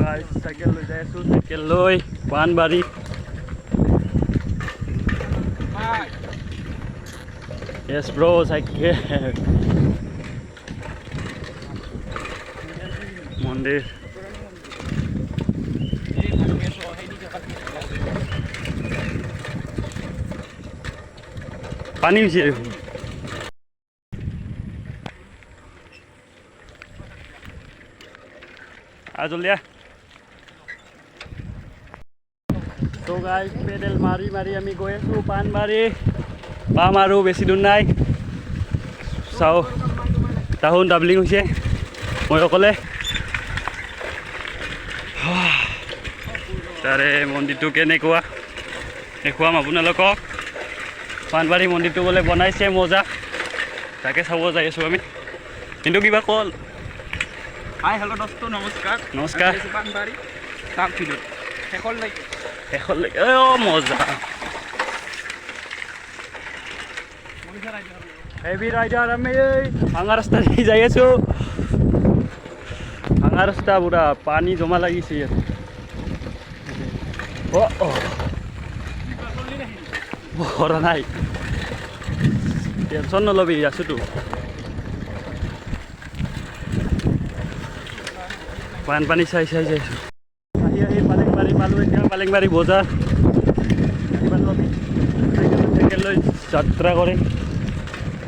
guys, cycle লৈ যাই আছো, cycle লৈ পানবাৰী। Yes bro, cycle মন্দিৰ পানী হৈছে জলদি তো গাইজ পেডেল মাৰি মাৰি আমি গৈ আছো পানবাৰী পাম আৰু বেছি দূৰ নাই চাও তাহোন ডাবলিং হৈছে মই অকলে তাৰে মন্দিৰটো কেনেকুৱা দেখুৱাম আপোনালোকক পানবাৰী মন্দিৰটো বোলে বনাইছে মজা তাকে চাব যাই আছো আমি কিন্তু কিবা কল হাই হেল্ল' দোস্ত নমস্কাৰ নমস্কাৰ পানবাৰী তাক ফিল্ড শেষলৈকে মজা হেভি ৰাইডাৰ আমি ভাঙা ৰাস্তা দি যাই আছো ভাঙা ৰাস্তা পুৰা পানী জমা লাগিছে ইয়াত ভৰা নাই টেনশ্যন নলবি আছোতো বানপানী চাই যাইছো আহি আহি পালেংবাৰী পালো এতিয়া পালেংবাৰী বজাৰ চাইকেল লৈ যাত্ৰা কৰে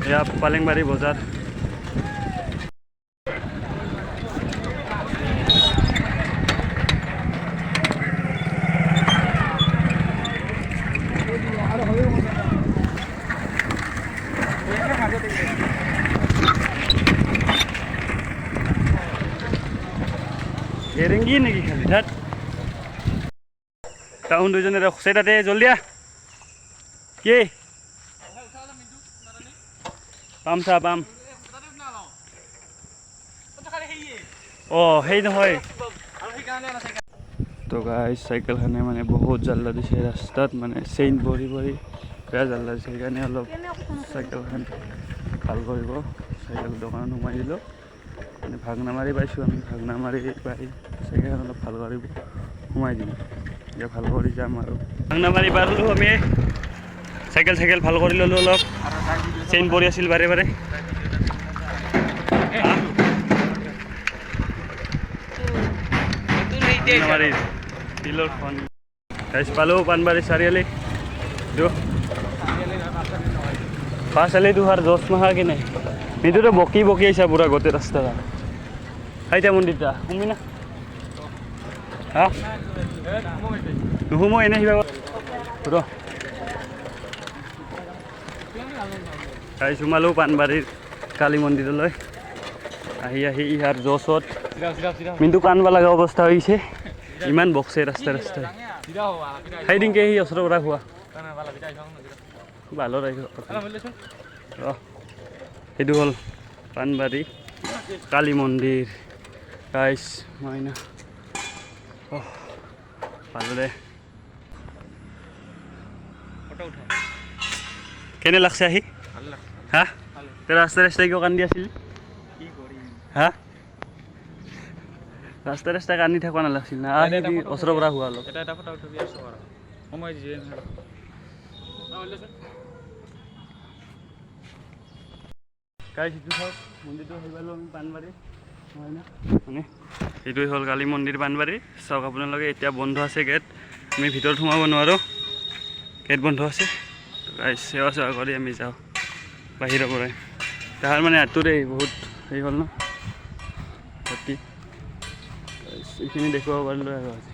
এয়া পালেংবাৰী বজাৰ এৰেঙ্গি নেকি খালি ধাত টাউন দুজনে ৰখছে তাতে জলদিয়া কি পাম চা পাম সেই নহয় তো গাইজ চাইকেলখনে মানে বহুত জাল্লা দিছে ৰাস্তাত মানে চেইন ভৰি ভৰি বেয়া জাল্লা দিছে সেইকাৰণে অলপ চাইকেলখন ভাল কৰিব চাইকেল দোকানত সোমাই দিলোঁ মানে ভাগনামাৰি পাইছোঁ আমি ভাগনামাৰি পাই চাইকেলখন অলপ ভাল কৰিব সোমাই দিম এতিয়া ভাল কৰি যাম আৰু ভাগনামাৰি পালোঁ আমি চাইকেল ভাল কৰি ল'লোঁ অলপ চেইন পৰি আছিল বাৰে বাৰে বিলৰখন পালোঁ পানবাৰী চাৰিআলি পাঁচআলি দুহাৰ দহ মাহা কিনে মিঠুটো বকি বকি আহিছা পুৰা গোটেই ৰাস্তাটা এতিয়া মন্দিৰটা শুমি না হা নুশুমো এনে আহিবা তাই সোমালোঁ পানবাৰীৰ কালী মন্দিৰলৈ আহি আহি ইয়াৰ জছত কিন্তু কান্দব লগা অৱস্থা হৈছে ইমান বকছে ৰাস্তাই সেইদিনকে সি ওচৰৰ পৰা খোৱা ভালো সেইটো হ'ল পানবাৰী কালী মন্দিৰ গাইছ মইনা ভালো দে কেনে লাগছে আহি হা ৰাস্তাই কিয় কান্দি আছিল হা ৰাস্তাই কান্দি থাকিব নালাগিছিল না ওচৰৰ পৰা হোৱা অলপ মন্দিৰটো হৈ পালোঁ আমি পানবাৰী হয় না মানে এইটোৱে হ'ল কালী মন্দিৰ পানবাৰী চাওক আপোনালোকে এতিয়া বন্ধ আছে গেট আমি ভিতৰত সোমাব নোৱাৰোঁ গেট বন্ধ আছে সেৱা চেৱা কৰি আমি যাওঁ বাহিৰৰ পৰাই তাহাৰ মানে আঁতৰে বহুত হেৰি হ'ল ন ৰাতি এইখিনি দেখুৱাব পাৰিলোঁ আৰু